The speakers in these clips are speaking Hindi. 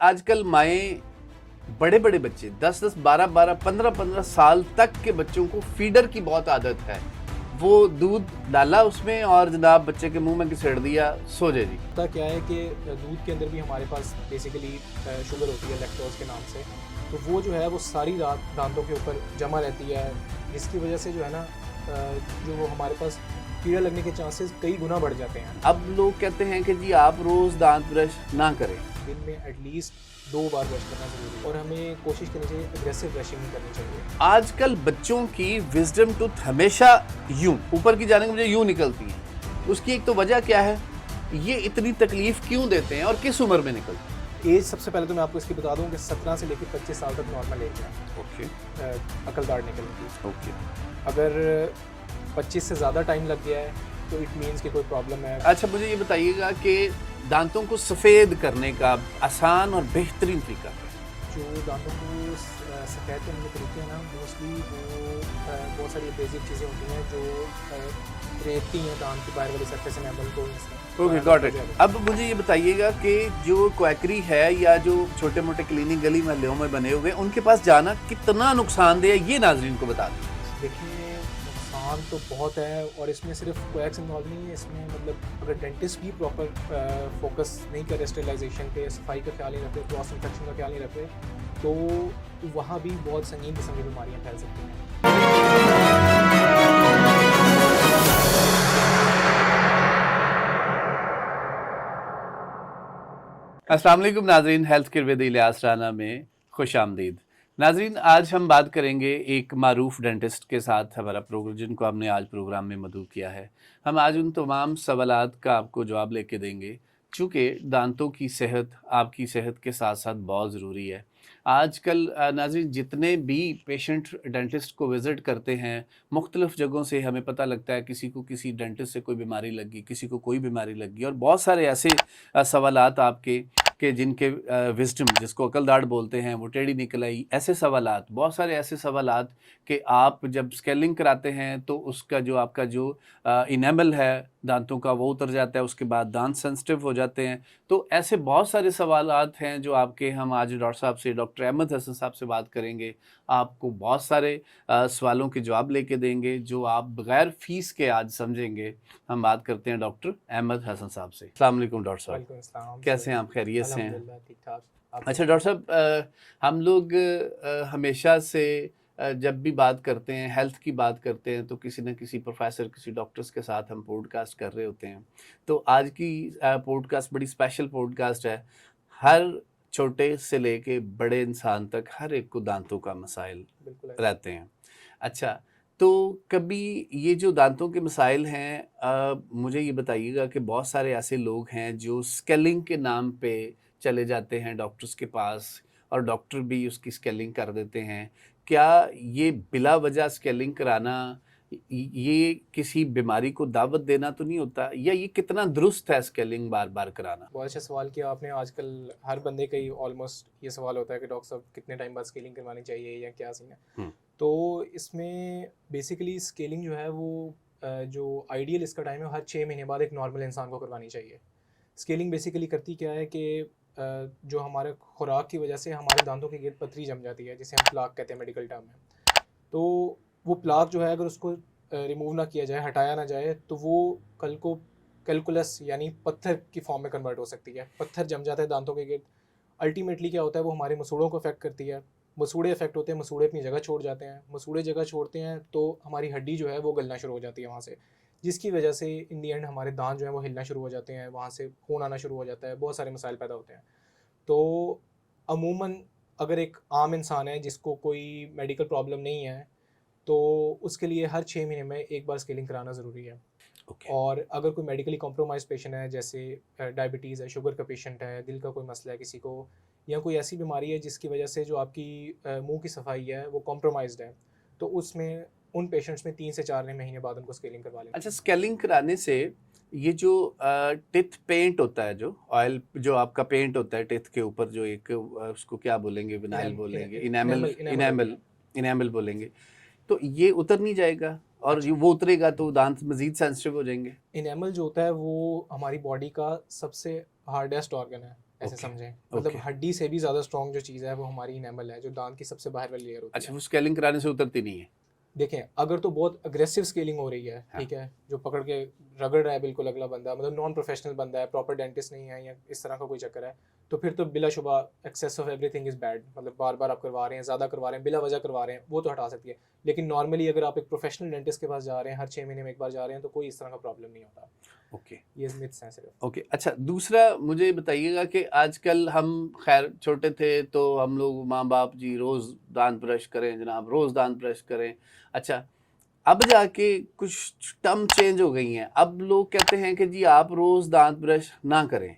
आजकल माएँ बड़े-बड़े बच्चे 10-10, 12-12, 15-15 साल तक के बच्चों को फीडर की बहुत आदत है। वो दूध डाला उसमें और जनाब बच्चे के मुँह में घिसेड़ दिया, सो जा जी। होता क्या है कि दूध के अंदर भी हमारे पास बेसिकली शुगर होती है लैक्टोज के नाम से, तो वो जो है वो सारी रात दांतों के ऊपर जमा रहती है, जिसकी वजह से जो है ना जो हमारे पास कीड़ा लगने के चांसेस कई गुना बढ़ जाते हैं। अब लोग कहते हैं कि जी आप रोज़ दांत ब्रश ना करें। दिन में एटलीस्ट 2 बार ब्रश करना ज़रूरी है और हमें कोशिश करनी चाहिए एग्रेसिव ब्रशिंग नहीं करनी चाहिए। आजकल बच्चों की विज़डम टूथ हमेशा यूँ ऊपर की जाने के बजाय यूँ निकलती है। उसकी एक तो वजह क्या है? ये इतनी तकलीफ़ क्यों देते हैं और किस उम्र में निकलती है? एज सबसे पहले तो मैं आपको इसकी बता दूं कि 17 से लेकर 25 साल तक नॉर्मल एज है ओके, अकल दाढ़ निकलने की। ओके। अगर 25 से ज़्यादा टाइम लग गया है तो इट मीन्स कि कोई प्रॉब्लम है। अच्छा मुझे ये बताइएगा कि दांतों को सफ़ेद करने का आसान और बेहतरीन तरीका क्या है? जो दांतों को सफ़ेद करने के तरीके हैं ना, मोस्टली वो बहुत सारी बेसिक चीज़ें होती हैं जो रेतती हैं दांत की बाहर वाली सरफेस एनेमल को। Okay got it. अब मुझे ये बताइएगा कि जो क्वैकरी है या जो छोटे मोटे क्लिनिक गली मोहल्लों में बने हुए उनके पास जाना कितना नुकसानदेह है, ये नाज़रीन को बता दीजिए। देखिए नुकसान तो बहुत है और इसमें सिर्फ कोएक्स इन्वॉल्व नहीं है, इसमें मतलब अगर डेंटिस्ट भी प्रॉपर फोकस नहीं करे स्टेरिलाइजेशन पे, सफाई का ख्याल नहीं रखते, क्रॉस इन्फेक्शन का ख्याल नहीं रखते, तो वहाँ भी बहुत संगीन किस्म की बीमारियाँ फैल सकती हैं। अस्सलाम वालेकुम नाजरीन, health care with Ilyas Rana में खुश आमदीद। नाजरीन आज हम बात करेंगे एक मारूफ डेंटिस्ट के साथ, हमारा प्रोग्राम जिनको हमने आज प्रोग्राम में मदऊ किया है। हम आज उन तमाम सवालात का आपको जवाब लेके देंगे, चूँकि दांतों की सेहत आपकी सेहत के साथ साथ बहुत ज़रूरी है। आजकल नाज़रीन जितने भी पेशेंट डेंटिस्ट को विज़िट करते हैं, मुख्तलिफ़ जगहों से हमें पता लगता है किसी को किसी डेंटिस्ट से कोई बीमारी लगी, किसी को कोई बीमारी लगी और बहुत सारे ऐसे सवालात आपके कि जिनके विज़डम जिसको अकल दाढ़ बोलते हैं वो टेढ़ी निकल आई, ऐसे सवालात, बहुत सारे ऐसे सवालात कि आप जब स्केलिंग कराते हैं तो उसका जो आपका जो इनेमल है दांतों का वो उतर जाता है, उसके बाद दांत सेंसिटिव हो जाते हैं। तो ऐसे बहुत सारे सवालात हैं जो आपके हम आज डॉक्टर साहब से, डॉक्टर अहमद हसन साहब से बात करेंगे। आपको बहुत सारे सवालों के जवाब लेके देंगे जो आप बग़ैर फ़ीस के आज समझेंगे। हम बात करते हैं डॉक्टर अहमद हसन साहब से। अस्सलाम वालेकुम डॉक्टर साहब। वालेकुम अस्सलाम। कैसे हैं आप? खैरियत से हैं? अल्हम्दुलिल्लाह ठीक ठाक। अच्छा डॉक्टर साहब, हम लोग हमेशा से जब भी बात करते हैं, हेल्थ की बात करते हैं, तो किसी न किसी प्रोफेसर, किसी डॉक्टर्स के साथ हम पॉडकास्ट कर रहे होते हैं। तो आज की पॉडकास्ट बड़ी स्पेशल पॉडकास्ट है। हर छोटे से लेके बड़े इंसान तक हर एक को दांतों का मसाइल बिल्कुल रहते हैं। अच्छा, तो कभी ये जो दांतों के मसाइल हैं, मुझे ये बताइएगा कि बहुत सारे ऐसे लोग हैं जो स्केलिंग के नाम पे चले जाते हैं डॉक्टर्स के पास और डॉक्टर भी उसकी स्केलिंग कर देते हैं। क्या ये बिला वजह स्केलिंग कराना ये किसी बीमारी को दावत देना तो नहीं होता, या ये कितना दुरुस्त है स्केलिंग बार-बार कराना? बहुत अच्छा सवाल किया आपने। आजकल हर बंदे का ही ऑलमोस्ट ये सवाल होता है कि डॉक्टर साहब कितने टाइम बाद स्केलिंग करवानी चाहिए या क्या सीन है। तो इसमें बेसिकली स्केलिंग जो है वो जो आइडियल इसका टाइम है हर 6 महीने बाद एक नॉर्मल इंसान को करवानी चाहिए। स्केलिंग बेसिकली करती क्या है कि जो हमारे खुराक की वजह से हमारे दांतों के गिर्द पथरी जम जाती है, जिसे हम प्लाक कहते हैं मेडिकल टर्म में। तो वो प्लाक जो है अगर उसको रिमूव ना किया जाए, हटाया ना जाए, तो वो कल को कैलकुलस यानी पत्थर की फॉर्म में कन्वर्ट हो सकती है। पत्थर जम जाता है दांतों के गिर्द। अल्टीमेटली क्या होता है, वो हमारे मसूड़ों को अफेक्ट करती है। मसूड़े अफेक्ट होते हैं, मसूड़े अपनी जगह छोड़ जाते हैं। मसूड़े जगह छोड़ते हैं तो हमारी हड्डी जो है वो गलना शुरू हो जाती है वहाँ से, जिसकी वजह से इन दी एंड हमारे दांत जो है वो हिलना शुरू हो जाते हैं, वहाँ से खून आना शुरू हो जाता है, बहुत सारे मसाइल पैदा होते हैं। तो अमूमन अगर एक आम इंसान है जिसको कोई मेडिकल प्रॉब्लम नहीं है, तो उसके लिए हर 6 महीने में एक बार स्केलिंग कराना ज़रूरी है। ओके। और अगर कोई मेडिकली कॉम्प्रोमाइज़ पेशेंट है, जैसे डायबिटीज़ है, शुगर का पेशेंट है, दिल का कोई मसला है किसी को, या कोई ऐसी बीमारी है जिसकी वजह से जो आपकी मुंह की सफाई है वो कॉम्प्रोमाइज़्ड है, तो उसमें उन पेशेंट्स में 3 से 4 महीने बाद उनको स्केलिंग करवा लेनी। अच्छा, स्केलिंग कराने से ये जो टिथ पेंट होता है, जो ऑयल जो आपका पेंट होता है टिथ के ऊपर, जो एक उसको क्या बोलेंगे, विनाइल बोलेंगे, इनेमल इनेमल इनेमल बोलेंगे, तो ये उतर नहीं जाएगा और अच्छा, वो उतरेगा तो दांत मजीद सेंसिटिव हो जाएंगे। इनेमल जो होता है वो हमारी बॉडी का सबसे हार्डेस्ट ऑर्गन है। ऐसे Okay. समझें, मतलब Okay. हड्डी से भी ज़्यादा स्ट्रॉन्ग जो चीज़ है वो हमारी इनेमल है, जो दांत की सबसे बाहर वाली लेयर होती अच्छा, है। वो स्केलिंग कराने से उतरती नहीं है? देखें, अगर तो बहुत अग्रेसिव स्केलिंग हो रही है, हाँ। ठीक है, जो पकड़ के रगड़ रहा है बिल्कुल अगला बंदा, मतलब नॉन प्रोफेशनल बंदा है, प्रॉपर डेंटिस्ट नहीं है या इस तरह का कोई चक्कर है, तो फिर तो बिलाशुबा excess of everything is bad, मतलब बार बार आप करवा रहे हैं, ज़्यादा करवा रहे हैं, बिला वजह करवा रहे हैं, वो तो हटा सकती है। लेकिन नॉर्मली अगर आप एक प्रोफेशनल डेंटिस्ट के पास जा रहे हैं, हर 6 महीने में एक बार जा रहे हैं, तो कोई इस तरह का प्रॉब्लम नहीं होता। ओके। ये मिथ्स हैं सिर्फ। ओके, अच्छा, दूसरा मुझे बताइएगा कि आजकल हम खैर छोटे थे तो हम लोग माँ बाप जी रोज़ दांत ब्रश करें जनाब, रोज़ दांत ब्रश करें। अच्छा, अब जाके कुछ टर्म चेंज हो गई हैं, अब लोग कहते हैं कि जी आप रोज़ दांत ब्रश ना करें।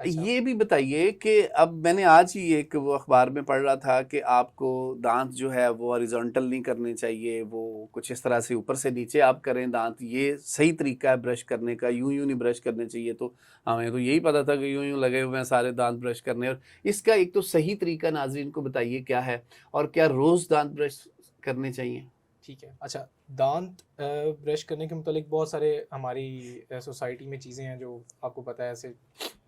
अच्छा। ये भी बताइए कि अब मैंने आज ही एक वो अखबार में पढ़ रहा था कि आपको दांत जो है वो हॉरिजॉन्टल नहीं करने चाहिए, वो कुछ इस तरह से ऊपर से नीचे आप करें दांत, ये सही तरीका है ब्रश करने का, यूं यूं नहीं ब्रश करने चाहिए। तो हमें तो यही पता था कि यूं यूं लगे हुए हैं सारे दांत ब्रश करने। और इसका एक तो सही तरीका नाज़रीन को बताइए क्या है, और क्या रोज़ दांत ब्रश करने चाहिए? ठीक है। अच्छा, दांत ब्रश करने के मुतालिक बहुत सारे हमारी सोसाइटी में चीज़ें हैं जो आपको पता है, ऐसे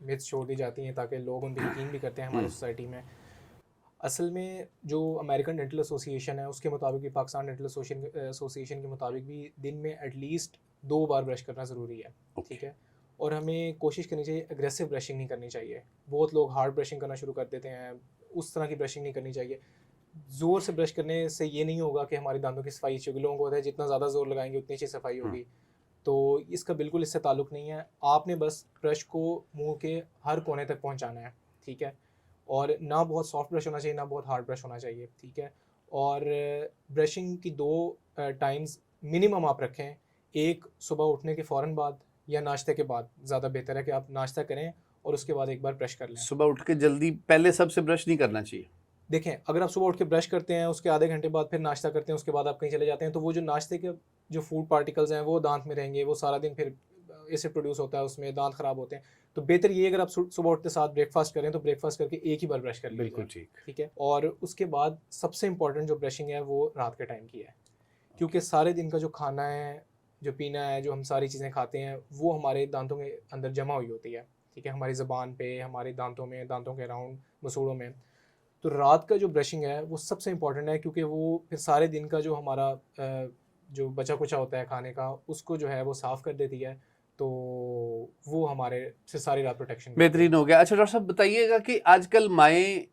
मिथ्स छोड़ दी जाती हैं ताकि लोग उन पर यकीन भी करते हैं हमारी सोसाइटी में। असल में जो अमेरिकन डेंटल एसोसिएशन है उसके मुताबिक भी, पाकिस्तान डेंटल एसोसिएशन के मुताबिक भी दिन में एटलीस्ट 2 बार ब्रश करना ज़रूरी है। ठीक है। और हमें कोशिश करनी चाहिए, एग्रेसिव ब्रशिंग नहीं करनी चाहिए। बहुत लोग हार्ड ब्रशिंग करना शुरू कर देते हैं, उस तरह की ब्रशिंग नहीं करनी चाहिए। ज़ोर से ब्रश करने से ये नहीं होगा कि हमारे दांतों की सफाई अच्छी होगी। लोगों को होता है जितना ज़्यादा ज़ोर लगाएंगे उतनी अच्छी सफाई होगी, तो इसका बिल्कुल इससे ताल्लुक़ नहीं है। आपने बस ब्रश को मुंह के हर कोने तक पहुंचाना है, ठीक है। और ना बहुत सॉफ्ट ब्रश होना चाहिए, ना बहुत हार्ड ब्रश होना चाहिए, ठीक है। और ब्रशिंग की 2 टाइम्स मिनिमम आप रखें। एक सुबह उठने के फ़ौरन बाद या नाश्ते के बाद। ज़्यादा बेहतर है कि आप नाश्ता करें और उसके बाद एक बार ब्रश कर लें। सुबह उठ के जल्दी पहले सबसे ब्रश नहीं करना चाहिए? देखें, अगर आप सुबह उठ के ब्रश करते हैं, उसके आधे घंटे बाद फिर नाश्ता करते हैं, उसके बाद आप कहीं चले जाते हैं, तो वो जो नाश्ते के जो फूड पार्टिकल्स हैं वो दांत में रहेंगे, वो सारा दिन फिर एसिड प्रोड्यूस होता है उसमें, दांत ख़राब होते हैं। तो बेहतर ये अगर आप सुबह उठते साथ ब्रेकफास्ट करें तो ब्रेकफास्ट करके एक ही बार ब्रश कर लीजिए। बिल्कुल ठीक। ठीक है। और उसके बाद सबसे इंपॉर्टेंट जो ब्रशिंग है वो रात के टाइम की है, क्योंकि सारे दिन का जो खाना है, जो पीना है, जो हम सारी चीज़ें खाते हैं, वो हमारे दांतों के अंदर जमा हुई होती है। ठीक है, हमारी ज़बान पे, हमारे दांतों में, दांतों के अराउंड, मसूड़ों में। तो रात का जो ब्रशिंग है वो सबसे इम्पॉर्टेंट है, क्योंकि वो फिर सारे दिन का जो हमारा जो बचा कुचा होता है खाने का, उसको जो है वो साफ़ कर देती है। तो वो हमारे से सारी रात प्रोटेक्शन करती है। बेहतरीन हो गया। अच्छा डॉक्टर साहब बताइएगा कि आजकल माएँ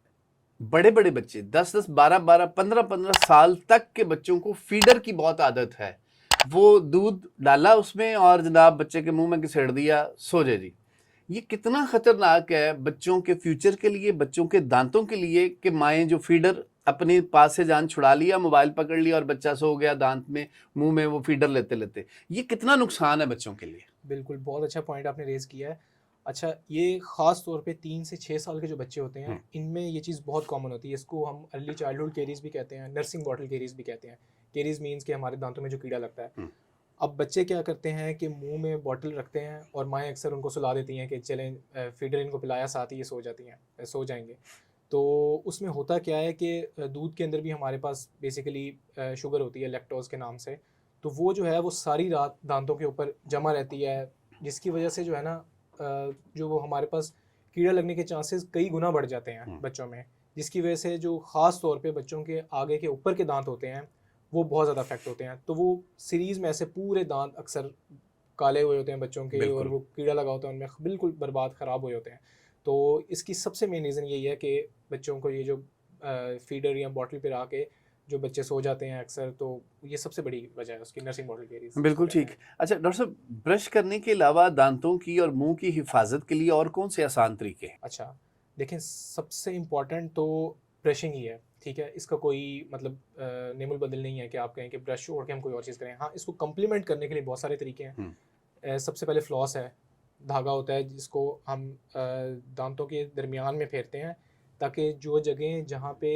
बड़े बड़े बच्चे 10-10, 12-12, 15-15 साल तक के बच्चों को फीडर की बहुत आदत है। वो दूध डाला उसमें और जनाब बच्चे के मुंह में घिसेड़ दिया, सो जाए जी। ये कितना खतरनाक है बच्चों के फ्यूचर के लिए, बच्चों के दांतों के लिए, कि माएँ जो फीडर अपने पास से जान छुड़ा लिया, मोबाइल पकड़ लिया और बच्चा सो गया दांत में, मुंह में वो फीडर लेते लेते। ये कितना नुकसान है बच्चों के लिए? बिल्कुल, बहुत अच्छा पॉइंट आपने रेज़ किया है। अच्छा, ये ख़ास तौर पे 3 से 6 साल के जो बच्चे होते हैं, इनमें ये चीज़ बहुत कॉमन होती है। इसको हम अर्ली चाइल्डहुड केरीज़ भी कहते हैं, नर्सिंग बॉटल केरीज़ भी कहते हैं। केरीज़ मीन्स कि हमारे दांतों में जो कीड़ा लगता है। अब बच्चे क्या करते हैं कि मुंह में बॉटल रखते हैं और माएँ अक्सर उनको सुला देती हैं कि चलें फीडर इनको पिलाया, साथ ही ये सो जाती हैं, सो जाएँगे। तो उसमें होता क्या है कि दूध के अंदर भी हमारे पास बेसिकली शुगर होती है, लैक्टोज़ के नाम से। तो वो जो है वो सारी रात दांतों के ऊपर जमा रहती है, जिसकी वजह से जो है ना जो वो हमारे पास कीड़ा लगने के चांसेस कई गुना बढ़ जाते हैं बच्चों में, जिसकी वजह से जो ख़ास तौर पे बच्चों के आगे के ऊपर के दांत होते हैं वो बहुत ज़्यादा अफेक्ट होते हैं। तो वो सीरीज़ में ऐसे पूरे दांत अक्सर काले हुए होते हैं बच्चों के, और वो कीड़ा लगा होता है उनमें, बिल्कुल बर्बाद ख़राब हुए होते हैं। तो इसकी सबसे मेन रीज़न यही है कि बच्चों को ये जो फीडर या बॉटल पे आके जो बच्चे सो जाते हैं अक्सर, तो ये सबसे बड़ी वजह है उसकी, नर्सिंग बॉटल केरीज़। बिल्कुल ठीक। अच्छा डॉक्टर साहब, ब्रश करने के अलावा दांतों की और मुंह की हिफाजत के लिए और कौन से आसान तरीके हैं? अच्छा, देखें, सबसे इम्पॉर्टेंट तो ब्रशिंग ही है, ठीक है। इसका कोई मतलब नेमुल बदल नहीं है कि आप कहें कि ब्रश छोड़ के हम कोई और चीज़ करें। हाँ, इसको कम्प्लीमेंट करने के लिए बहुत सारे तरीके हैं। सबसे पहले फ्लॉस है, धागा होता है जिसको हम दांतों के दरमियान में फेरते हैं, ताकि जो जगह जहाँ पे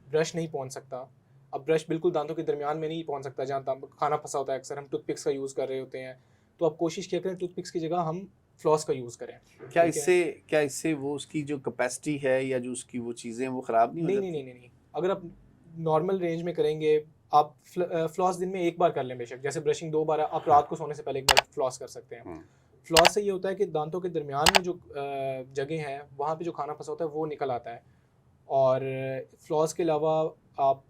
ब्रश नहीं पहुँच सकता, अब ब्रश बिल्कुल दांतों के दरमियान में नहीं पहुँच सकता जहाँ खाना फंसा होता है, अक्सर हम टूथपिक्स का यूज़ कर रहे होते हैं, तो आप कोशिश किया करें टूथपिक्स की जगह हम फ्लॉस का यूज़ करें। क्या इससे वो उसकी जो कैपेसिटी है या जो उसकी वो चीज़ें वो ख़राब नहीं हो नहीं जाती? नहीं नहीं नहीं, अगर आप नॉर्मल रेंज में करेंगे, आप फ्लॉस दिन में एक बार कर लें बेशक, जैसे ब्रशिंग 2 बार है, आप रात को सोने से पहले एक बार फ्लॉस कर सकते हैं। फ्लॉस से ये होता है कि दांतों के दरमियान में जो जगह है वहाँ पे जो खाना फंसा होता है वो निकल आता है। और फ्लॉस के अलावा आप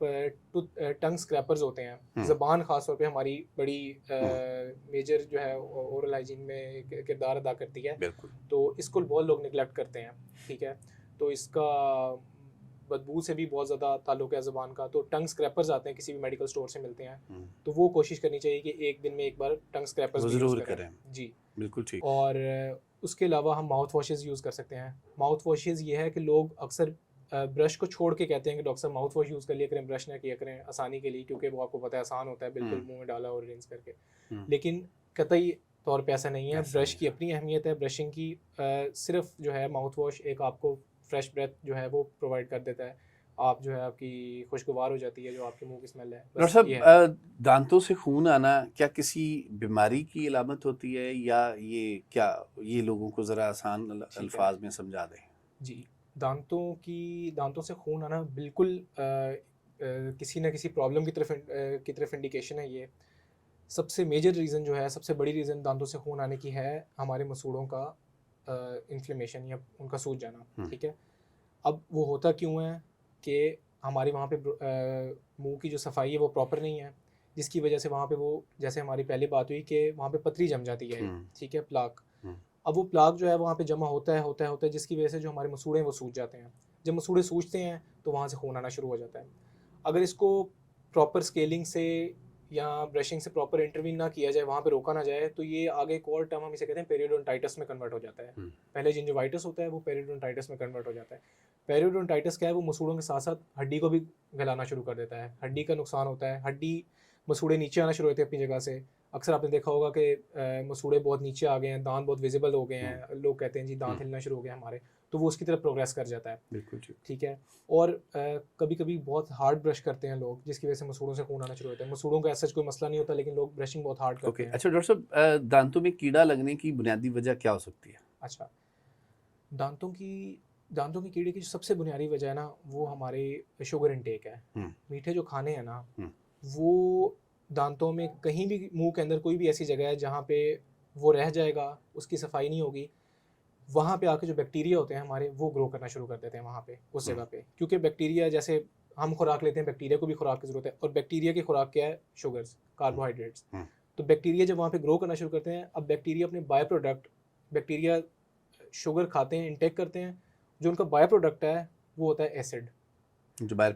टंग स्क्रैपर्स होते हैं, ज़बान ख़ास तौर पे हमारी बड़ी मेजर जो है ओरल हाइजीन में एक किरदार अदा करती है, तो इसको बहुत लोग निगलेक्ट करते हैं, ठीक है। तो इसका बदबू से भी बहुत ज़्यादा ताल्लुक है ज़बान का। तो टंग स्क्रैपर्स आते हैं, किसी भी मेडिकल स्टोर से मिलते हैं, तो वो कोशिश करनी चाहिए कि एक दिन में एक बार टंग स्क्रैपर्स ज़रूर करें। जी बिल्कुल ठीक। और उसके अलावा हम माउथ वॉशेज़ यूज़ कर सकते हैं। माउथ वॉशेज़ ये है कि लोग अक्सर ब्रश को छोड़ के कहते हैं कि डॉक्टर साहब माउथ वॉश यूज़ कर लिया करें, ब्रश ना किया करें आसानी के लिए, क्योंकि वो आपको पता है आसान होता है, बिल्कुल मुंह में डाला और रिंस करके। लेकिन कतई तौर पे ऐसा नहीं है। ब्रश की अपनी अहमियत है, ब्रशिंग की सिर्फ जो है माउथ वॉश एक आपको फ्रेश ब्रेथ जो है वो प्रोवाइड कर देता है, आप जो है आपकी खुशगवार हो जाती है जो आपके मुंह की स्मेल है। डॉक्टर साहब, दांतों से खून आना क्या किसी बीमारी की अलामत होती है, या ये लोगों को ज़रा आसान अल्फाज में समझा दें? जी, दांतों से खून आना बिल्कुल किसी न किसी प्रॉब्लम की तरफ इंडिकेशन है। ये सबसे मेजर रीज़न जो है, सबसे बड़ी रीज़न दांतों से खून आने की है हमारे मसूड़ों का इन्फ्लेमेशन या उनका सूज जाना, ठीक है। अब वो होता क्यों है कि हमारे वहाँ पे मुंह की जो सफाई है वो प्रॉपर नहीं है, जिसकी वजह से वहाँ पे वो, जैसे हमारी पहले बात हुई कि वहाँ पे पथरी जम जाती है, ठीक है, प्लाक। अब वो प्लाक जो है वहाँ पे जमा होता है, जिसकी वजह से जो हमारे मसूड़े हैं वो सूज जाते हैं। जब मसूड़े सूजते हैं तो वहाँ से खून आना शुरू हो जाता है। अगर इसको प्रॉपर स्केलिंग से या ब्रशिंग से प्रॉपर इंटरवीन ना किया जाए, वहाँ पे रोका ना जाए, तो ये आगे एक और टर्म हम इसे कहते हैं पेरियोडोंटाइटिस में कन्वर्ट हो जाता है। पहले जिंजिवाइटिस होता है, वो पेरियोडोंटाइटिस में कन्वर्ट हो जाता है। पेरियोडोंटाइटिस क्या है, वो मसूड़ों के साथ साथ हड्डी को भी गलाना शुरू कर देता है, हड्डी का नुकसान होता है, हड्डी मसूड़े नीचे आना शुरू होते हैं अपनी जगह से। अक्सर आपने देखा होगा कि मसूड़े बहुत नीचे आ गए हैं, दांत बहुत विजिबल हो गए हैं, लोग कहते हैं जी दांत हिलना शुरू हो गए हमारे, तो वो उसकी तरफ प्रोग्रेस कर जाता है। बिल्कुल ठीक है। और कभी कभी बहुत हार्ड ब्रश करते हैं लोग, जिसकी वजह से मसूड़ों से खून आना शुरू होता है। मसूड़ों का ऐसा कोई मसला नहीं होता, लेकिन लोग ब्रशिंग बहुत हार्ड करते हैं। अच्छा डॉक्टर साहब, दांतों में कीड़ा लगने की बुनियादी वजह क्या हो सकती है? अच्छा, दांतों की कीड़े की जो सबसे बुनियादी वजह है ना, वो हमारे शुगर इनटेक है। मीठे जो खाने हैं ना, वो दांतों में कहीं भी, मुंह के अंदर कोई भी ऐसी जगह है जहाँ पे वो रह जाएगा, उसकी सफाई नहीं होगी, वहाँ पे आके जो बैक्टीरिया होते हैं हमारे, वो ग्रो करना शुरू कर देते हैं वहाँ पे, उस जगह पे। क्योंकि बैक्टीरिया, जैसे हम खुराक लेते हैं, बैक्टीरिया को भी खुराक की ज़रूरत है, और बैक्टीरिया की खुराक क्या है? Sugars, carbohydrates. तो बैक्टीरिया जब वहाँ पे ग्रो करना शुरू करते हैं, अब बैक्टीरिया अपने बाय प्रोडक्ट, बैक्टीरिया शुगर खाते हैं, इंटेक करते हैं, जो उनका बाय प्रोडक्ट है वो होता है एसिड, जो बाहर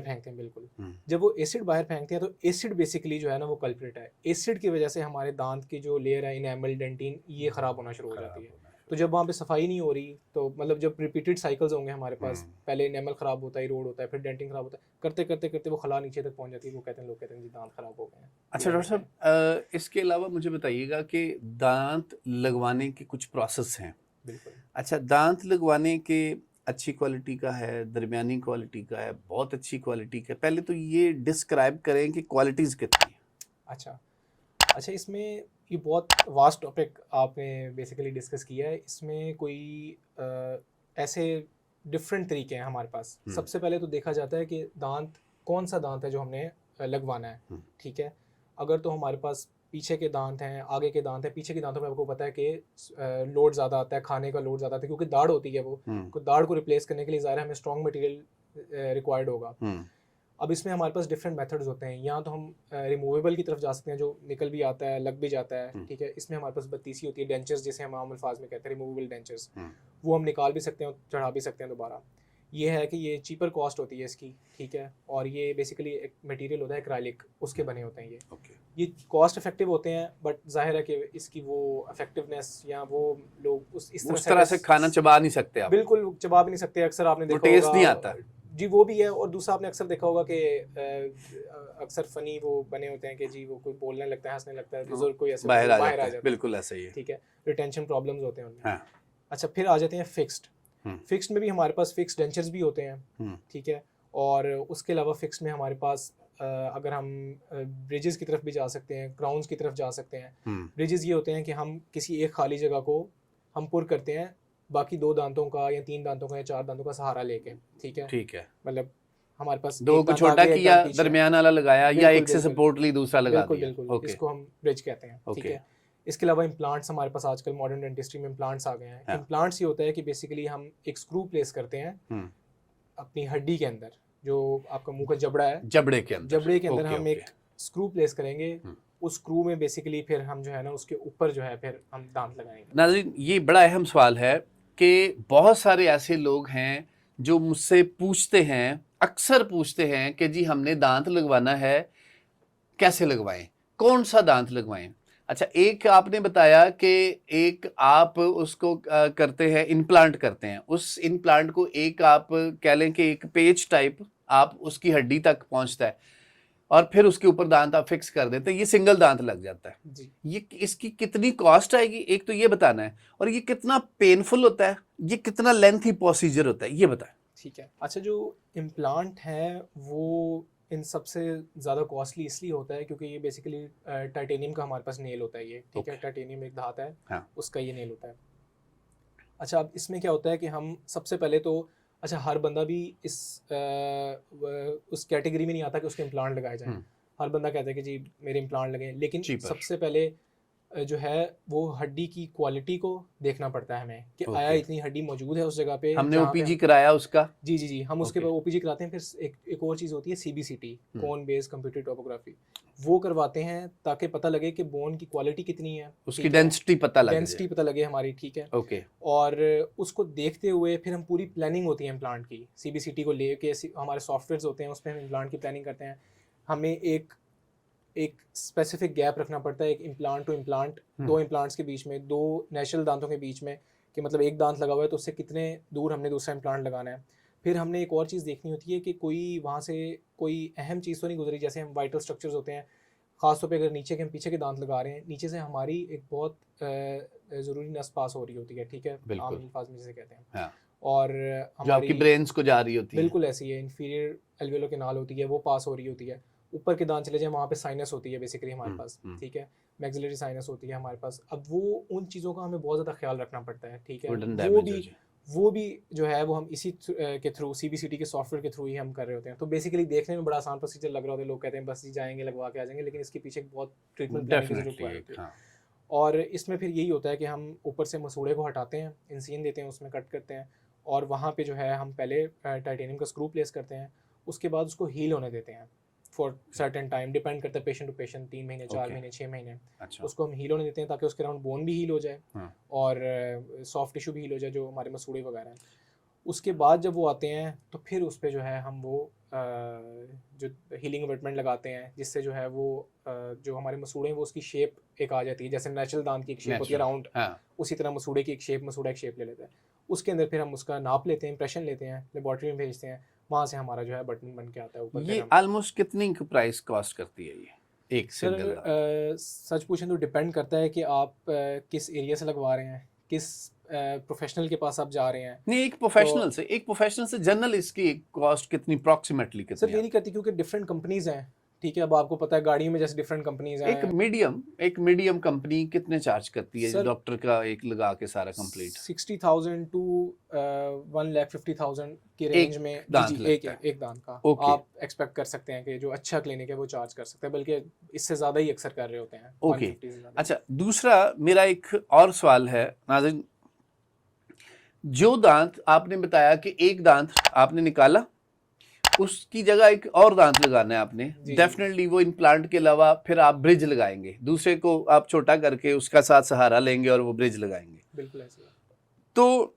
फेंकते हैं। बिल्कुल। जब वो एसिड बाहर फेंकते हैं, तो एसिड बेसिकली जो है ना वो कल्प्रिट है। एसिड की वजह से हमारे दांत की जो लेयर है, इनेमल, डेंटिन, ये ख़राब होना शुरू हो जाती है। तो जब वहाँ पे सफाई नहीं हो रही, तो मतलब जब रिपीटेड साइकिल्स होंगे हमारे पास, पहले इनेमल ख़राब होता है, इरोड होता है, फिर डेंटिन ख़राब होता है, करते करते करते वो खला नीचे तक पहुँच जाती है, वो लोग कहते हैं जी दांत ख़राब हो गए हैं। अच्छा डॉक्टर साहब, इसके अलावा मुझे बताइएगा कि दांत लगवाने के कुछ प्रोसेस हैं। बिल्कुल। अच्छा, दांत लगवाने के अच्छी क्वालिटी का है, दरमियानी क्वालिटी का है, बहुत अच्छी क्वालिटी का है, पहले तो ये डिस्क्राइब करें कि क्वालिटीज़ कितनी हैं? अच्छा, इसमें ये बहुत वास्ट टॉपिक आपने बेसिकली डिस्कस किया है। इसमें कोई ऐसे डिफरेंट तरीके हैं हमारे पास। सबसे पहले तो देखा जाता है कि दांत, कौन सा दांत है जो हमने लगवाना है, ठीक है। अगर तो हमारे पास पीछे के दांत हैं, आगे के दांत हैं, पीछे के दांतों में आपको पता है कि लोड ज़्यादा आता है, खाने का लोड ज़्यादा आता है, क्योंकि दाढ़ होती है वो, दाढ़ को रिप्लेस करने के लिए ज़ाहिर है हमें स्ट्रॉन्ग मटेरियल रिक्वायर्ड होगा। अब इसमें हमारे पास डिफरेंट मेथड्स होते हैं। यहाँ तो हम रिमूवेबल की तरफ जा सकते हैं, जो निकल भी आता है, लग भी जाता है, ठीक है। इसमें हमारे पास बत्तीसी होती है, डेंचर्स जिसे हम आम अल्फाज में कहते हैं, रिमूवेबल डेंचर्स, वो हम निकाल भी सकते हैं और चढ़ा भी सकते हैं दोबारा। ये है कि ये चीपर कॉस्ट होती है इसकी, ठीक है। और ये बेसिकली एक मटेरियल होता है एक्राइलिक, उसके बने होते हैं ये कॉस्ट इफेक्टिव होते हैं, बट जाहिर है कि इसकी वो इफेक्टिवनेस, या वो लोग इस तरह से खाना चबा नहीं सकते आप, बिल्कुल चबा भी नहीं सकते। अक्सर आपने देखा होगा, टेस्ट नहीं आता जी, वो भी है। और दूसरा आपने अक्सर देखा होगा कि अक्सर फनी वो बने होते हैं कि जी वो कोई बोलने लगता है, हंसने लगता है, बुजुर्ग कोई ऐसे बाहर आ जाता है, बिल्कुल ऐसा ही है, ठीक है। रिटेंशन प्रॉब्लम्स होते हैं उनमें। हाँ। अच्छा, फिर आ जाते हैं फिक्स्ड में भी हमारे पास फिक्स्ड डेंचर्स भी होते हैं, ठीक है। और उसके अलावा फिक्स्ड में हमारे पास अगर हम ब्रिजेस की तरफ भी जा सकते हैं, क्राउन्स की तरफ जा सकते हैं। ब्रिजेस ये होते हैं कि हम किसी एक खाली जगह को हम पुर करते हैं, बाकी 2 दांतों का या 3 दांतों का या 4 दांतों का सहारा लेके, ठीक है। मतलब हमारे पास 2 को छोटा किया, दरमियान वाला लगाया, या एक से सपोर्ट ली, दूसरा लगा दिया। बिल्कुल, इसको हम ब्रिज कहते हैं, ठीक है। इसके अलावा इम्प्लांट्स हमारे पास आजकल मॉडर्न डेंटिस्ट्री में इम्प्लांट्स आ गए हैं। हाँ। इम्प्लांट्स ये होता है कि बेसिकली हम एक स्क्रू प्लेस करते हैं अपनी हड्डी के अंदर, जो आपका मुंह का जबड़ा है, जबड़े के अंदर हम ओके। एक स्क्रू प्लेस करेंगे। उस स्क्रू में बेसिकली फिर हम जो है ना उसके ऊपर जो है फिर हम दांत लगाएंगे। नाज़रीन, ये बड़ा अहम सवाल है कि बहुत सारे ऐसे लोग हैं जो मुझसे पूछते हैं, अक्सर पूछते हैं कि जी हमने दांत लगवाना है, कैसे लगवाएं, कौन सा दांत लगवाएं। अच्छा, एक आपने बताया कि एक आप उसको करते हैं, इम्प्लांट करते हैं, उस इम्प्लांट को एक आप कह लें कि एक पेच टाइप आप उसकी हड्डी तक पहुंचता है और फिर उसके ऊपर दांत आप फिक्स कर देते हैं, ये सिंगल दांत लग जाता है जी। ये इसकी कितनी कॉस्ट आएगी, एक तो ये बताना है, और ये कितना पेनफुल होता है, ये कितना लेंथी प्रोसीजर होता है, ये बताएं। ठीक है। अच्छा, जो इम्प्लांट है वो इन सबसे ज़्यादा कॉस्टली इसलिए होता है क्योंकि ये बेसिकली टाइटेनियम का हमारे पास नेल होता है। ये ठीक है, टाइटेनियम एक धात है, हाँ। उसका ये नेल होता है। अच्छा, अब इसमें क्या होता है कि हम सबसे पहले तो अच्छा, हर बंदा भी उस कैटेगरी में नहीं आता कि उसके इम्प्लांट लगाए जाएं। हर बंदा कहता है कि जी मेरे इम्प्लांट लगे, लेकिन सबसे पहले जो है वो हड्डी की क्वालिटी को देखना पड़ता है हमें कि आया इतनी हड्डी मौजूद है उस जगह पे। हमने ओपीजी कराया उसका, जी हम उसके बाद ओपीजी कराते हैं। फिर एक और चीज़ होती है सीबीसीटी, कोन बेस्ड कंप्यूटेड टोपोग्राफी, वो करवाते हैं ताकि पता लगे कि बोन की क्वालिटी कितनी है, उसकी डेंसिटी पता लगे हमारी। ठीक है, ओके। और उसको देखते हुए फिर हम पूरी प्लानिंग होती है इम्प्लांट की, सीबीसीटी को लेके हमारे सॉफ्टवेयर्स होते हैं, उस पर हम इम्प्लांट की प्लानिंग करते हैं। हमें एक स्पेसिफिक गैप रखना पड़ता है, एक इम्प्लांट टू इम्प्लांट, दो इम्प्लांट्स के बीच में, दो नेचुरल दांतों के बीच में, कि मतलब एक दांत लगा हुआ है तो उससे कितने दूर हमने दूसरा इम्प्लांट लगाना है। फिर हमने एक और चीज़ देखनी होती है कि कोई वहाँ से कोई अहम चीज़ तो नहीं गुजरी, जैसे हम वाइटल स्ट्रक्चर्स होते हैं, ख़ासतौर पे अगर नीचे के हम पीछे के दांत लगा रहे हैं, नीचे से हमारी एक बहुत ज़रूरी नस पास हो रही होती है। ठीक है, आम अल्फाज में जिसे कहते हैं। हाँ। और जो आपकी ब्रेन्स को जा रही होती है, बिल्कुल ऐसी है, इंफीरियर एल्वियोलर कैनाल होती है, वो पास हो रही होती है। ऊपर के दांत चले जाए, वहाँ पे साइनस होती है बेसिकली हमारे पास। ठीक है, मैक्सिलरी साइनस होती है हमारे पास। अब वो उन चीज़ों का हमें बहुत ज़्यादा ख्याल रखना पड़ता है। ठीक है, वो भी जो है वो हम इसी के थ्रू, सीबीसीटी के सॉफ्टवेयर के थ्रू ही हम कर रहे होते हैं। तो बेसिकली देखने में बड़ा आसान प्रोसीजर लग रहा होता है, लोग कहते हैं बस जाएंगे लगवा के आ जाएंगे, लेकिन इसके पीछे बहुत ट्रीटमेंट प्लानिंग की जरूरत होती है। और इसमें फिर यही होता है कि हम ऊपर से मसूड़े को हटाते हैं, इंसीन देते हैं, उसमें कट करते हैं, और वहाँ पे जो है हम पहले टाइटेनियम का स्क्रू प्लेस करते हैं। उसके बाद उसको हील होने देते हैं फॉर सर्टेन टाइम, डिपेंड करता है पेशेंट टू पेशेंट, 3 महीने 4 महीने 6 महीने। अच्छा। उसको हम हील होने देते हैं ताकि उसके अराउंड बोन भी हील हो जाए और सॉफ्ट टिश्यू भी हील हो जाए, जो हमारे मसूड़े वगैरह हैं। उसके बाद जब वो आते हैं तो फिर उस पर जो है हम वो जो हीलिंग अवेटमेंट लगाते हैं, जिससे जो है वो जो हमारे मसूड़े हैं वो उसकी शेप एक आ जाती है, जैसे नेचुरल दांत की एक शेप होती है राउंड, उसी तरह मसूड़े की एक शेप, मसूड़ा एक शेप ले लेता है। उसके अंदर फिर हम उसका नाप लेते हैं, इंप्रेशन लेते हैं, लेबॉर्ट्री में भेजते हैं, वहाँ से हमारा जो है बटन बन के आता है ऊपर। ये ऑलमोस्ट कितनी प्राइस कॉस्ट करती है ये एक सिंगल? सच पूछें तो डिपेंड करता है कि आप किस एरिया से लगवा रहे हैं, किस प्रोफेशनल के पास आप जा रहे हैं। नहीं, एक प्रोफेशनल से जनरल इसकी कॉस्ट कितनी अप्रॉक्सीमेटली कितनी? सर ये नहीं करती क्योंकि डिफरेंट कंपनीज हैं। ठीक है, अब आपको पता है गाड़ियों में जैसे डिफरेंट कंपनीज हैं। एक मीडियम कंपनी कितने चार्ज करती है डॉक्टर का एक लगा के सारा कंप्लीट? 60,000 टू 1,50,000 की रेंज में एक दांत का आप एक्सपेक्ट कर सकते हैं कि जो अच्छा क्लिनिक है वो चार्ज कर सकते हैं, बल्कि इससे ज़्यादा ही अक्सर कर रहे होते हैं। ओके। अच्छा, दूसरा मेरा एक और सवाल है नाज़रीन, जो दांत आपने बताया कि एक दांत आपने निकाला, उसकी जगह एक और दांत लगाना है आपने, डेफिनेटली वो इम्प्लांट के अलावा फिर आप ब्रिज लगाएंगे, दूसरे को आप छोटा करके उसका साथ सहारा लेंगे और वो ब्रिज लगाएंगे। बिल्कुल ऐसे। तो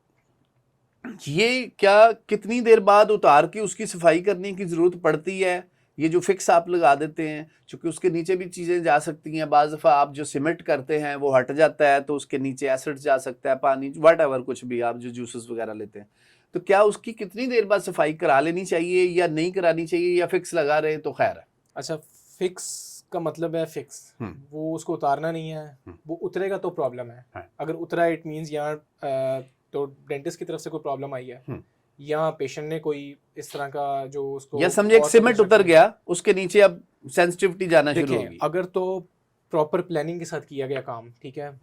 ये क्या कितनी देर बाद उतार के उसकी सफाई करने की ज़रूरत पड़ती है? ये जो फिक्स आप लगा देते हैं, क्योंकि उसके नीचे भी चीज़ें जा सकती हैं, बाज़ दफ़ा आप जो सीमेंट करते हैं वो हट जाता है तो उसके नीचे एसिड जा सकता है, पानी, व्हाटएवर, कुछ भी आप जो जूसेस वगैरह लेते हैं, तो क्या उसकी कितनी देर बाद सफाई करा लेनी चाहिए या नहीं करानी चाहिए, या फिक्स लगा रहे तो खैर है? अच्छा, फिक्स का मतलब है फिक्स, वो उसको उतारना नहीं है, वो उतरेगा तो प्रॉब्लम है। अगर उतरा इट मीन्स यहाँ तो डेंटिस्ट की तरफ से कोई प्रॉब्लम आई है, या पेशेंट ने कोई इस तरह का जो उसको, या समझे एक सीमेंट उतर गया, उसके नीचे अब सेंसिटिविटी जाना शुरू होगी। अगर तो प्रॉपर प्लानिंग के साथ किया गया काम, ठीक है,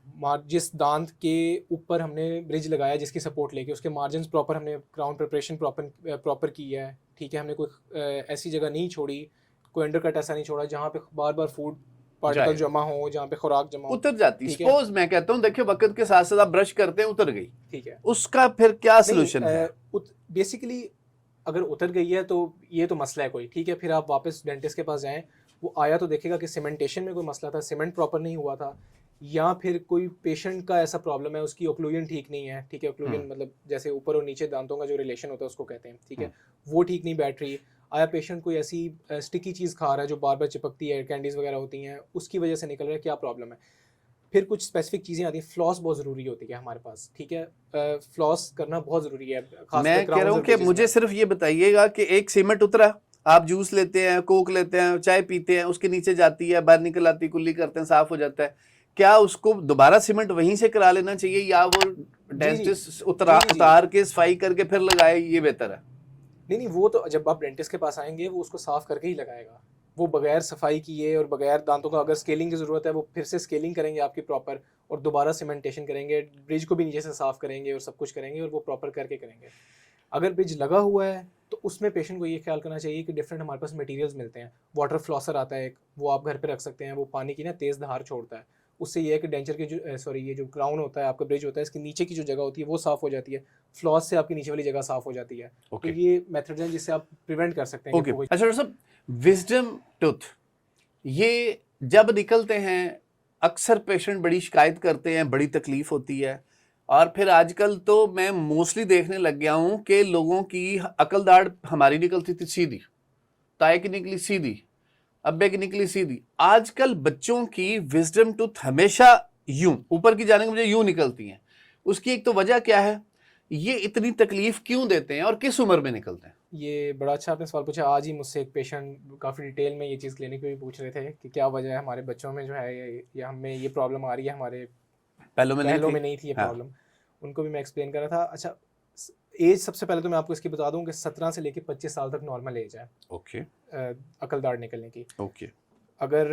जिस दांत के ऊपर हमने ब्रिज लगाया जिसकी सपोर्ट लेके, उसके मार्जिन प्रॉपर, हमने क्राउन प्रिपरेशन प्रॉपर की है, ठीक है, हमने कोई ऐसी जगह नहीं छोड़ी, कोई अंडरकट ऐसा नहीं छोड़ा जहाँ पे बार बार फूड पार्टिकल जाएगा। जमा हो, जहाँ पे खुराक जमा हो, उतर जाती। ठीक है। सपोज मैं कहता हूँ देखिए वक्त के साथ साथ आप ब्रश करते हैं उतर गई, ठीक है। उसका फिर क्या सोल्यूशन है? बेसिकली अगर उतर गई है तो ये तो मसला है कोई, ठीक है, फिर आप वापस डेंटिस्ट के पास जाएं, वो आया तो देखेगा कि सीमेंटेशन में कोई मसला था, सीमेंट प्रॉपर नहीं हुआ था, या फिर कोई पेशेंट का ऐसा प्रॉब्लम है, उसकी ओक्लूजन ठीक नहीं है, ठीक है, ओक्लूजन मतलब जैसे ऊपर और नीचे दांतों का जो रिलेशन होता है उसको कहते हैं, ठीक है, वो ठीक नहीं बैठ रही। आया पेशेंट कोई ऐसी स्टिकी चीज़ खा रहा है जो बार बार चिपकती है, कैंडीज़ वगैरह होती हैं, उसकी वजह से निकल रहा है, क्या प्रॉब्लम है। फिर कुछ स्पेसिफिक चीज़ें आती हैं, फ्लॉस बहुत ज़रूरी होती है हमारे पास, ठीक है, फ्लॉस करना बहुत ज़रूरी है। मैं कह रहा हूँ कि मुझे सिर्फ ये बताइएगा कि एक सीमेंट उतरा, आप जूस लेते हैं, कोक लेते हैं, चाय पीते हैं, उसके नीचे जाती है, बाहर निकल आती, कुल्ली करते हैं, साफ हो जाता है, क्या उसको दोबारा सीमेंट वहीं से करा लेना चाहिए या वो डेंटिस्ट उतार के सफाई करके फिर लगाए, ये बेहतर है? नहीं, वो तो जब आप डेंटिस्ट के पास आएंगे वो उसको साफ करके ही लगाएगा, वो बगैर सफाई किए और बगैर दांतों का, अगर स्केलिंग की ज़रूरत है वो फिर से स्केलिंग करेंगे आपकी प्रॉपर, और दोबारा सीमेंटेशन करेंगे, ब्रिज को भी नीचे से साफ करेंगे और सब कुछ करेंगे, और वो प्रॉपर करके करेंगे। अगर ब्रिज लगा हुआ है तो उसमें पेशेंट को ये ख्याल करना चाहिए कि डिफरेंट हमारे पास मटेरियल्स मिलते हैं। वाटर फ्लॉसर आता है एक, वो आप घर पे रख सकते हैं, वो पानी की ना तेज़ धार छोड़ता है, उससे ये है कि डेंचर के जो ये जो क्राउन होता है आपका, ब्रिज होता है, इसके नीचे की जो जगह होती है वो साफ़ हो जाती है, फ्लॉस से आपकी नीचे वाली जगह साफ़ हो जाती है। तो ये मेथड्स हैं जिससे आप प्रिवेंट कर सकते हैं। अच्छा डॉक्टर साहब, विजडम टूथ ये जब निकलते हैं अक्सर पेशेंट बड़ी शिकायत करते हैं, बड़ी तकलीफ होती है, और फिर आजकल तो मैं मोस्टली देखने लग गया हूं कि लोगों की अकल दाढ़ हमारी निकलती थी सीधी, ताए की निकली सीधी, अब्बे की निकली सीधी, आजकल बच्चों की विजडम टूथ हमेशा यूं ऊपर की जाने के बजाय यूं निकलती हैं। उसकी एक तो वजह क्या है, ये इतनी तकलीफ क्यों देते हैं और किस उम्र में निकलते हैं? ये बड़ा अच्छा आपने सवाल पूछा। आज ही मुझसे एक पेशेंट काफ़ी डिटेल में ये चीज़ क्लिनिक में भी पूछ रहे थे कि क्या वजह है हमारे बच्चों में जो है ये हमें ये प्रॉब्लम आ रही है, हमारे पहलों में नहीं थी ये प्रॉब्लम। उनको भी मैं एक्सप्लेन कर रहा था। अच्छा, एज सबसे पहले तो मैं आपको इसकी बता दूं कि 17 से लेकर 25 साल तक नॉर्मल एज है अकल दाढ़ निकलने की। अगर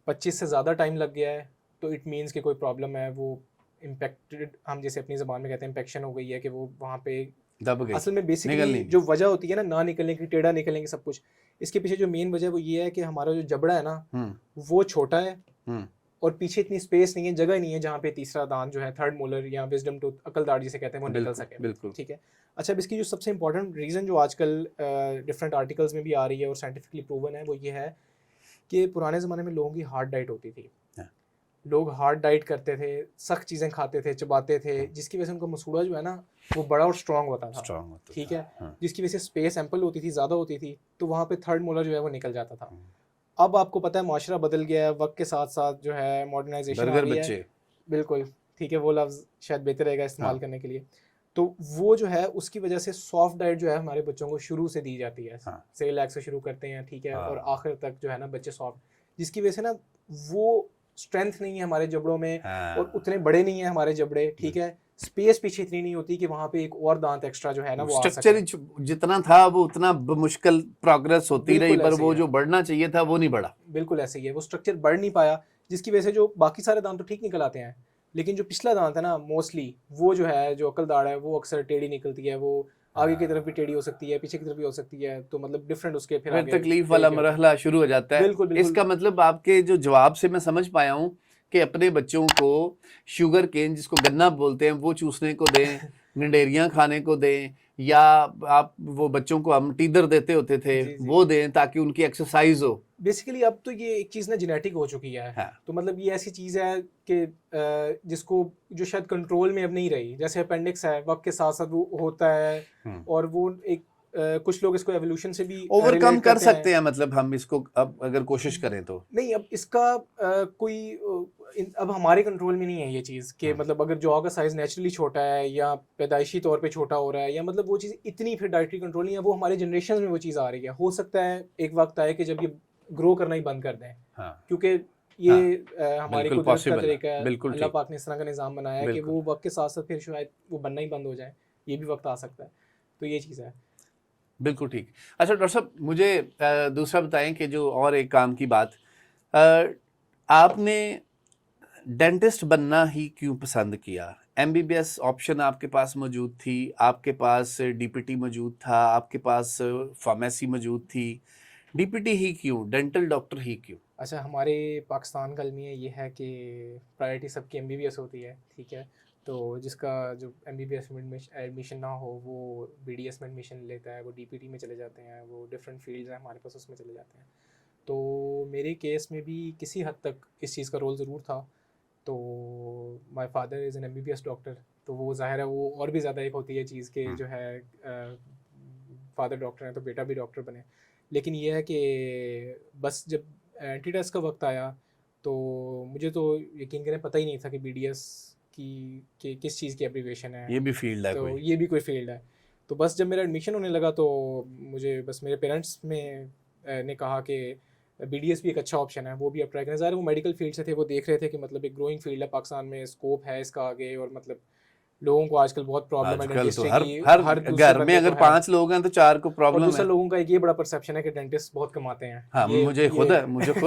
25 से ज़्यादा टाइम लग गया है तो इट मीन्स कि कोई प्रॉब्लम है, वो इम्पेक्टेड, हम जैसे अपनी ज़बान में कहते हैं इम्पेक्शन हो गई है, कि वो वहाँ पे दब गई। असल में बेसिकली जो वजह होती है ना निकलने की, टेढ़ा निकलने की, सब कुछ, इसके पीछे जो मेन वजह वो ये है कि हमारा जो जबड़ा है ना वो छोटा है और पीछे इतनी स्पेस नहीं है, जगह नहीं है जहाँ पे तीसरा दांत जो है, थर्ड मोलर या विजडम टूथ, अकल दाढ़ जिसे कहते हैं, वो निकल सके। बिल्कुल ठीक है। अच्छा, अब इसकी जो सबसे इंपॉर्टेंट रीज़न जो आजकल डिफरेंट आर्टिकल्स में भी आ रही है और साइंटिफिकली प्रूवन है, वो ये है कि पुराने ज़माने में लोगों की हार्ड डाइट होती थी। लोग हार्ड डाइट करते थे, सख्त चीज़ें खाते थे, चबाते थे, जिसकी वजह से उनका मसूड़ा जो है ना वो बड़ा और स्ट्रॉन्ग होता था। ठीक है। जिसकी वजह से स्पेस एम्पल होती थी, ज़्यादा होती थी, तो वहाँ पे थर्ड मोलर जो है वो निकल जाता था। अब आपको पता है माशरा बदल गया है, वक्त के साथ साथ जो है मॉडर्नाइजेशन आ रही है। बिल्कुल ठीक है, वो लफ्ज़ शायद बेहतर रहेगा इस्तेमाल करने के लिए। तो वो जो है उसकी वजह से सॉफ्ट डाइट जो है हमारे बच्चों को शुरू से दी जाती है। सेरेलैक से शुरू करते हैं, ठीक है, और आखिर तक जो है ना बच्चे सॉफ्ट, जिसकी वजह से ना वो स्ट्रेंथ नहीं है हमारे जबड़ों में, और उतने बड़े नहीं है हमारे जबड़े, ठीक है, स्पेस पीछे इतनी नहीं होती कि वहाँ पे एक और दांत एक्स्ट्रा जो है ना वो स्ट्रक्चर जितना था वो उतना मुश्किल प्रोग्रेस होती रही, पर वो जो बढ़ना चाहिए था वो नहीं बढ़ा। बिल्कुल ऐसे ही है, वो स्ट्रक्चर बढ़ नहीं पाया, जिसकी वजह से जो बाकी सारे दांत तो ठीक निकल आते हैं, लेकिन जो पिछला दांत है ना मोस्टली वो जो है, जो अकल दाढ़ है, वो अक्सर टेढ़ी निकलती है, वो आगे की तरफ भी टेढ़ी हो सकती है, पीछे की तरफ भी हो सकती है, तो मतलब डिफरेंट उसके फिर तकलीफ वाला मरहला शुरू हो जाता है। बिल्कुल, बिल्कुल। इसका मतलब आपके जो जवाब से मैं समझ पाया हूँ कि अपने बच्चों को शुगर केन, जिसको गन्ना बोलते हैं, वो चूसने को दें, गंडेरियां खाने को दें, या आप वो बच्चों को हम टीदर देते होते थे वो दें ताकि उनकी एक्सरसाइज हो। बेसिकली अब तो ये एक चीज़ ना जेनेटिक हो चुकी है। हाँ। तो मतलब ये ऐसी चीज़ है कि जिसको जो शायद कंट्रोल में अब नहीं रही, जैसे अपेंडिक्स है, वक्त के साथ साथ वो होता है, और वो एक कुछ लोग इसको एवोल्यूशन से भी ओवरकम कर सकते हैं, मतलब हम इसको अब अगर कोशिश करें तो। नहीं, अब इसका कोई अब हमारे कंट्रोल में नहीं है ये चीज़ कि मतलब अगर जॉ का साइज नेचुरली छोटा है या पैदाइशी तौर पे छोटा हो रहा है, या मतलब वो चीज़ इतनी फिर डाइटरी कंट्रोल नहीं है, वो हमारे जनरेशन में वो चीज़ आ रही है। हो सकता है एक वक्त आए कि जब ये ग्रो करना ही बंद कर दें। हाँ। क्योंकि ये हमारी कुदरत का तरीका है, अल्लाह पाक ने इस तरह का निज़ाम बनाया है कि वो वक्त के साथ साथ फिर शायद वो बनना ही बंद हो जाए, ये भी वक्त आ सकता है। तो ये चीज़ है। बिल्कुल ठीक। अच्छा डॉक्टर साहब, मुझे दूसरा बताएं कि जो और एक काम की बात, आपने डेंटिस्ट बनना ही क्यों पसंद किया? MBBS ऑप्शन आपके पास मौजूद थी, आपके पास DPT मौजूद था, आपके पास फार्मेसी मौजूद थी, DPT ही क्यों, डेंटल डॉक्टर ही क्यों? अच्छा, हमारे पाकिस्तान का अलमिया ये है कि प्रायोरिटी सबकी एमबीबीएस होती है, ठीक है। तो जिसका जो एमबीबीएस में एडमिशन ना हो वो बीडीएस में एडमिशन लेता है, वो डीपीटी में चले जाते हैं, वो डिफरेंट फील्ड्स हैं हमारे पास, उसमें चले जाते हैं। तो मेरे केस में भी किसी हद तक इस चीज़ का रोल ज़रूर था। तो my father is an MBBS doctor, तो वो ज़ाहिर है वो और भी ज़्यादा एक होती है चीज़ के जो है फादर डॉक्टर हैं तो बेटा भी डॉक्टर बने। लेकिन ये है कि बस जब एंटी टेस्ट का वक्त आया तो मुझे तो यकीन करें पता ही नहीं था कि बीडीएस की किस चीज़ की एब्रीविएशन है, ये भी फील्ड है तो कोई? ये भी कोई फील्ड है। तो बस जब मेरा एडमिशन होने लगा तो मुझे बस मेरे पेरेंट्स ने कहा कि बीडीएस भी एक अच्छा ऑप्शन है, वो भी आप ट्राई करें। ज़ाहिर है वो मेडिकल फील्ड से थे, वो देख रहे थे कि मतलब एक ग्रोइंग फील्ड है पाकिस्तान में, स्कोप है इसका आगे, और मतलब लोगों को आजकल बहुत प्रॉब्लम है आजकल तो डेंटिस्ट्री हर की, हर दूसरे घर में बंदे अगर को है। 5 लोग हैं तो 4 को और प्रॉब्लम दूसरा है। लोगों का एक ये बड़ा परसेप्शन है कि डेंटिस्ट बहुत कमाते हैं। हाँ, ये मुझे खुद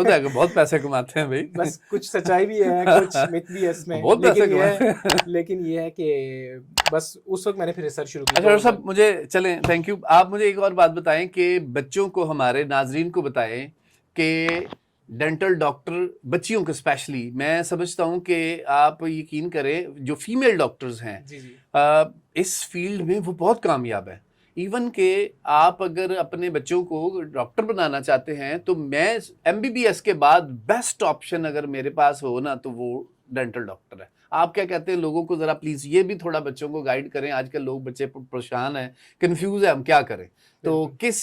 है कि बहुत पैसे कमाते हैं भाई। बस कुछ सच्चाई भी है, कुछ मिथ भी है इसमें, बहुत पैसे कमाते हैं। लेकिन ये है कि बस उस वक्त मैंने फिर रिसर्च शुरू की। अच्छा डॉक्टर साहब, मुझे चलें, थैंक यू। आप मुझे एक और बात बताएं कि बच्चों को, हमारे नाजरीन को बताएं कि डेंटल डॉक्टर, बच्चियों को स्पेशली, मैं समझता हूं कि आप यकीन करें जो फीमेल डॉक्टर्स हैं जी जी इस फील्ड में वो बहुत कामयाब है। इवन के आप अगर अपने बच्चों को डॉक्टर बनाना चाहते हैं तो मैं एमबीबीएस के बाद बेस्ट ऑप्शन अगर मेरे पास हो ना तो वो डेंटल डॉक्टर है। आप क्या कहते हैं? लोगों को जरा प्लीज ये भी थोड़ा बच्चों को गाइड करें। आजकल लोग बच्चे परेशान हैं, कंफ्यूज है, हम क्या करें? तो बिल्कुल किस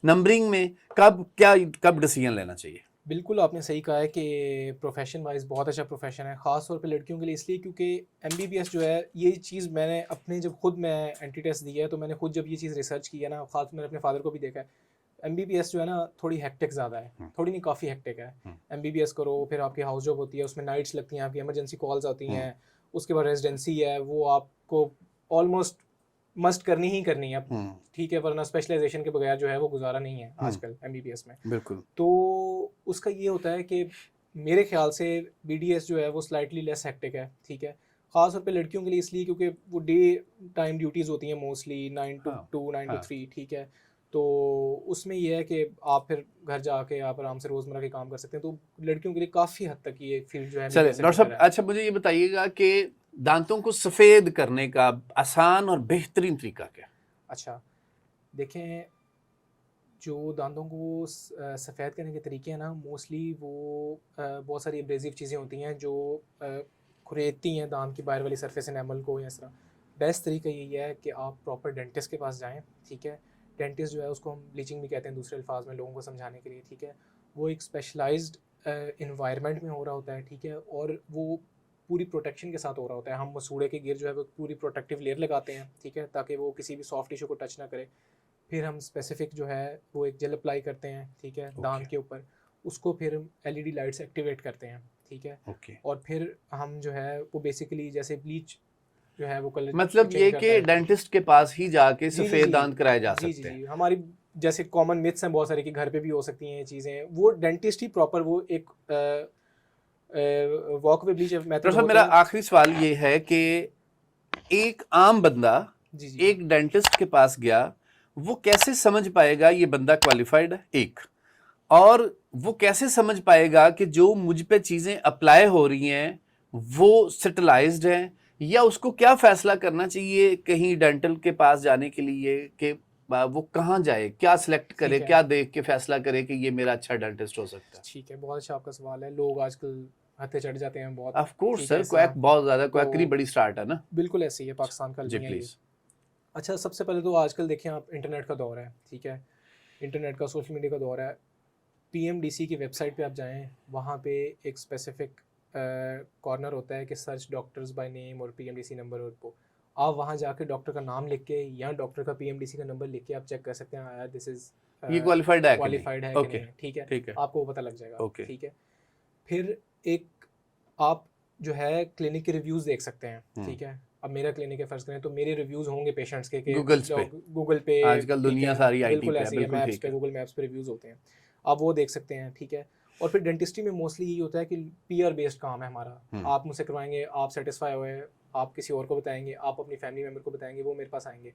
नंबरिंग में कब डिसीजन लेना चाहिए? बिल्कुल, आपने सही कहा है कि प्रोफेशन वाइज बहुत अच्छा प्रोफेशन है, ख़ास तौर पे लड़कियों के लिए, इसलिए क्योंकि एमबीबीएस जो है, ये चीज़ मैंने अपने जब खुद मैं एंटी टेस्ट दी है तो मैंने खुद जब ये चीज़ रिसर्च की है ना, ख़ास मैंने अपने फादर को भी देखा है, एमबीबीएस जो है ना थोड़ी हेक्टिक ज़्यादा है, थोड़ी नहीं काफ़ी हेक्टिक है। एमबीबीएस करो, फिर आपकी हाउस जॉब होती है, उसमें नाइट्स लगती हैं, आपकी इमरजेंसी कॉल्स आती हैं, उसके बाद रेजिडेंसी है, वो आपको ऑलमोस्ट मस्ट करनी ही करनी है, ठीक है, वरना स्पेशलाइजेशन के बगैर जो है वो गुजारा नहीं है आजकल एमबीबीएस में। बिल्कुल। तो उसका ये होता है कि मेरे ख्याल से बीडीएस जो है वो स्लाइटली लेस हेक्टिक है, ठीक है, ख़ास तौर पे लड़कियों के लिए, इसलिए क्योंकि वो डे टाइम ड्यूटीज़ होती हैं मोस्टली 9 to 2 9 to 3, ठीक है। तो उसमें यह है कि आप फिर घर जाके आप आराम से रोज़मर्रा के काम कर सकते हैं, तो लड़कियों के लिए काफ़ी हद तक ये फील्ड जो है चलिए मेरे से डॉक्टर साहब, बेहतर है। अच्छा मुझे ये बताइएगा कि दांतों को सफ़ेद करने का आसान और बेहतरीन तरीका क्या है? अच्छा, देखें, जो दांतों को सफ़ेद करने के तरीके हैं ना, मोस्टली वो बहुत सारी एब्रेसिव चीज़ें होती हैं जो खुरेदती हैं दांत की बाहर वाली सरफेस एनेमल को, या इस तरह। बेस्ट तरीका यही है कि आप प्रॉपर डेंटिस्ट के पास जाएं, ठीक है। डेंटिस्ट जो है उसको हम ब्लीचिंग भी कहते हैं दूसरे अल्फाज में लोगों को समझाने के लिए, ठीक है। वो एक स्पेशलाइज्ड इन्वायरमेंट में हो रहा होता है, ठीक है, और वो पूरी प्रोटेक्शन के साथ हो रहा होता है। हम मसूड़े के गिर जो है वो पूरी प्रोटेक्टिव लेयर लगाते हैं, ठीक है, ताकि वो किसी भी सॉफ्ट टिश्यू को टच ना करे। फिर हम स्पेसिफिक जो है वो एक जेल अप्लाई करते हैं, ठीक है, दांत के ऊपर, उसको फिर हम एलईडी लाइट से एक्टिवेट करते हैं, ठीक है। और फिर हम जो है वो बेसिकली जैसे ब्लीच जो है वो कलर मतलब ये कि डेंटिस्ट के पास ही जाके सफ़ेद दांत कराए जा सकते हैं? जी, हमारी जैसे कॉमन मिथ्स हैं बहुत सारे कि घर पे भी हो सकती हैं ये चीज़ें, वो डेंटिस्ट ही प्रॉपर वो एक वॉक वे ब्लीच मेथड। मेरा आखिरी सवाल ये है कि एक आम बंदा एक डेंटिस्ट के पास गया, वो कैसे समझ पाएगा ये बंदा क्वालिफाइड है? एक और वो कैसे समझ पाएगा कि जो मुझ पे चीजें अप्लाई हो रही हैं वो सेटलाइज्ड हैं? या उसको क्या फैसला करना चाहिए कहीं डेंटल के पास जाने के लिए कि वो कहाँ जाए, क्या सिलेक्ट करे, क्या देख के फैसला करे कि ये मेरा अच्छा डेंटिस्ट हो सकता है? ठीक है, बहुत अच्छा आपका सवाल है। लोग आजकल हथे चढ़ जाते हैं बहुत। ऑफ कोर्स सर, क्वैक बहुत ज्यादा, क्वैकरी बड़ी स्टार्ट है ना। बिल्कुल ऐसे ही है पाकिस्तान का। जी प्लीज। अच्छा, सबसे पहले तो आजकल देखें आप, इंटरनेट का दौर है, ठीक है, इंटरनेट का, सोशल मीडिया का दौर है। पीएमडीसी की वेबसाइट पे आप जाएं, वहाँ पे एक स्पेसिफिक कॉर्नर होता है कि सर्च डॉक्टर्स बाय नेम और पीएमडीसी नंबर, और को आप वहाँ जाके डॉक्टर का नाम लिख के या डॉक्टर का पीएमडीसी का नंबर लिख के आप चेक कर सकते हैं यार दिस इज ये क्वालिफाइड है कि नहीं, ठीक है, आपको पता लग जाएगा, ठीक है। फिर एक आप जो है क्लिनिक के रिव्यूज़ देख सकते हैं, ठीक है। अब मेरा क्लिनिक है फर्ज करें तो मेरे रिव्यूज़ होंगे पेशेंट्स के गूगल पे, आजकल दुनिया सारी आईटी बिल्कुल ऐसे ही मैप्स पे, गूगल मैप्स पे रिव्यूज़ होते हैं, आप वो देख सकते हैं, ठीक है। और फिर डेंटिस्ट्री में मोस्टली यही होता है कि पीयर बेस्ड काम है हमारा। आप मुझसे करवाएंगे, आप सेटिस्फाई हुए, आप किसी और को बताएंगे, आप अपनी फैमिली मेम्बर को बताएंगे, वो मेरे पास आएंगे।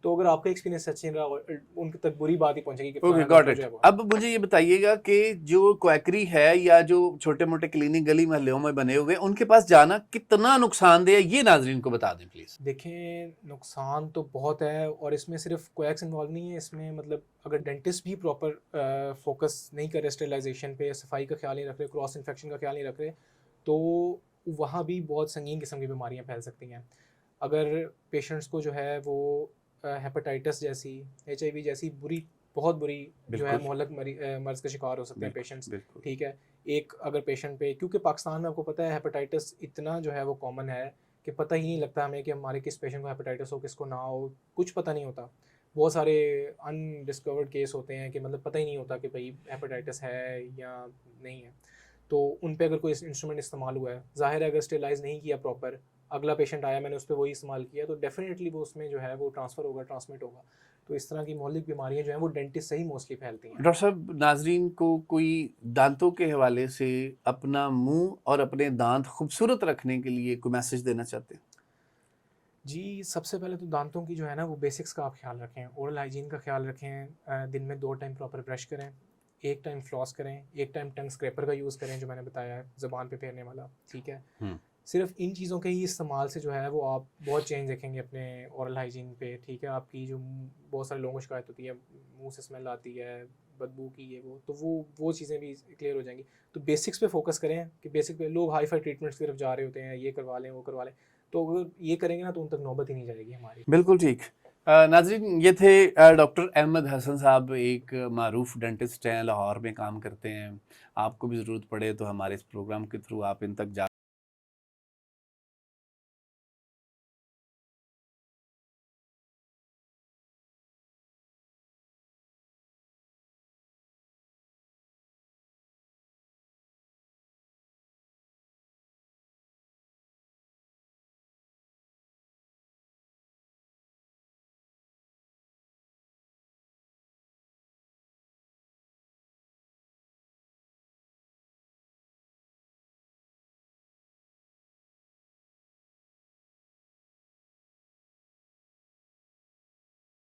तो अगर आपका एक्सपीरियंस अच्छा नहीं रहा, उनके तक बुरी बात ही पहुंचेगी कि ओके, फलाना गॉट डॉक्टर इट। जो है वो। अब मुझे ये बताइएगा कि जो क्वैकरी है या जो छोटे मोटे क्लिनिक गली मोहल्लों में बने हुए हैं, उनके पास जाना कितना नुकसानदेह है, ये नाजरीन को बता दें प्लीज। देखें, नुकसान तो बहुत है, और इसमें सिर्फ क्वैक्स इन्वॉल्व नहीं है, इसमें मतलब अगर डेंटिस्ट भी प्रॉपर फोकस नहीं कर रहे स्टेरिलाइजेशन पे, सफाई का ख्याल नहीं रख रहे, क्रॉस इन्फेक्शन का ख्याल नहीं रख रहे, तो वहाँ भी बहुत संगीन किस्म की बीमारियाँ फैल सकती हैं। अगर पेशेंट्स को जो है वो हेपेटाइटिस जैसी, HIV जैसी बहुत बुरी जो है बिल्कुल मोहलक मर्ज़ का शिकार हो सकते हैं बिल्कुल पेशेंट्स। बिल्कुल। ठीक है, एक अगर पेशेंट पे, क्योंकि पाकिस्तान में आपको पता है हेपेटाइटिस इतना जो है वो कॉमन है कि पता ही नहीं लगता हमें कि हमारे किस पेशेंट को हेपेटाइटिस हो, किसको ना हो, कुछ पता नहीं होता। बहुत सारे अनडिस्कवर्ड केस होते हैं कि मतलब पता ही नहीं होता कि भाई हेपेटाइटिस है या नहीं है। तो उन पे अगर कोई इंस्ट्रूमेंट इस्तेमाल हुआ है, ज़ाहिर है अगर स्टेलाइज नहीं किया प्रॉपर, अगला पेशेंट आया, मैंने उस पर वही इस्तेमाल किया, तो डेफिनेटली वो उसमें जो है वो ट्रांसफ़र होगा, ट्रांसमिट होगा। तो इस तरह की मौलिक बीमारियां जो हैं वो डेंटिस्ट से ही मोस्टली फैलती हैं। डॉक्टर साहब, नाजरीन को कोई दांतों के हवाले से अपना मुंह और अपने दांत खूबसूरत रखने के लिए कोई मैसेज देना चाहते हैं? जी, सबसे पहले तो दांतों की जो है ना वो बेसिक्स का आप ख्याल रखें, ओरल हाइजीन का ख्याल रखें, दिन में 2 टाइम प्रॉपर ब्रश करें, 1 टाइम फ्लॉस करें, 1 टाइम टंग स्क्रैपर का यूज़ करें जो मैंने बताया है, ज़ुबान पे फेरने वाला, ठीक है। सिर्फ इन चीज़ों के ही इस्तेमाल से जो है वो आप बहुत चेंज देखेंगे अपने ओरल हाइजीन पे, ठीक है। आपकी जो बहुत सारे लोगों को शिकायत होती है, मुंह से स्मेल आती है, बदबू की, ये वो, तो वो चीज़ें भी क्लियर हो जाएंगी। तो बेसिक्स पे फोकस करें कि बेसिक पे लोग हाई फाई ट्रीटमेंट्स की तरफ जा रहे होते हैं, ये करवा लें वो करवा लें, तो अगर ये करेंगे ना तो उन तक नौबत ही नहीं जाएगी हमारी। बिल्कुल ठीक। नाजरीन, ये थे डॉक्टर अहमद हसन साहब, एक मारूफ डेंटिस्ट हैं, लाहौर में काम करते हैं। आपको भी ज़रूरत पड़े तो हमारे इस प्रोग्राम के थ्रू आप इन तक जा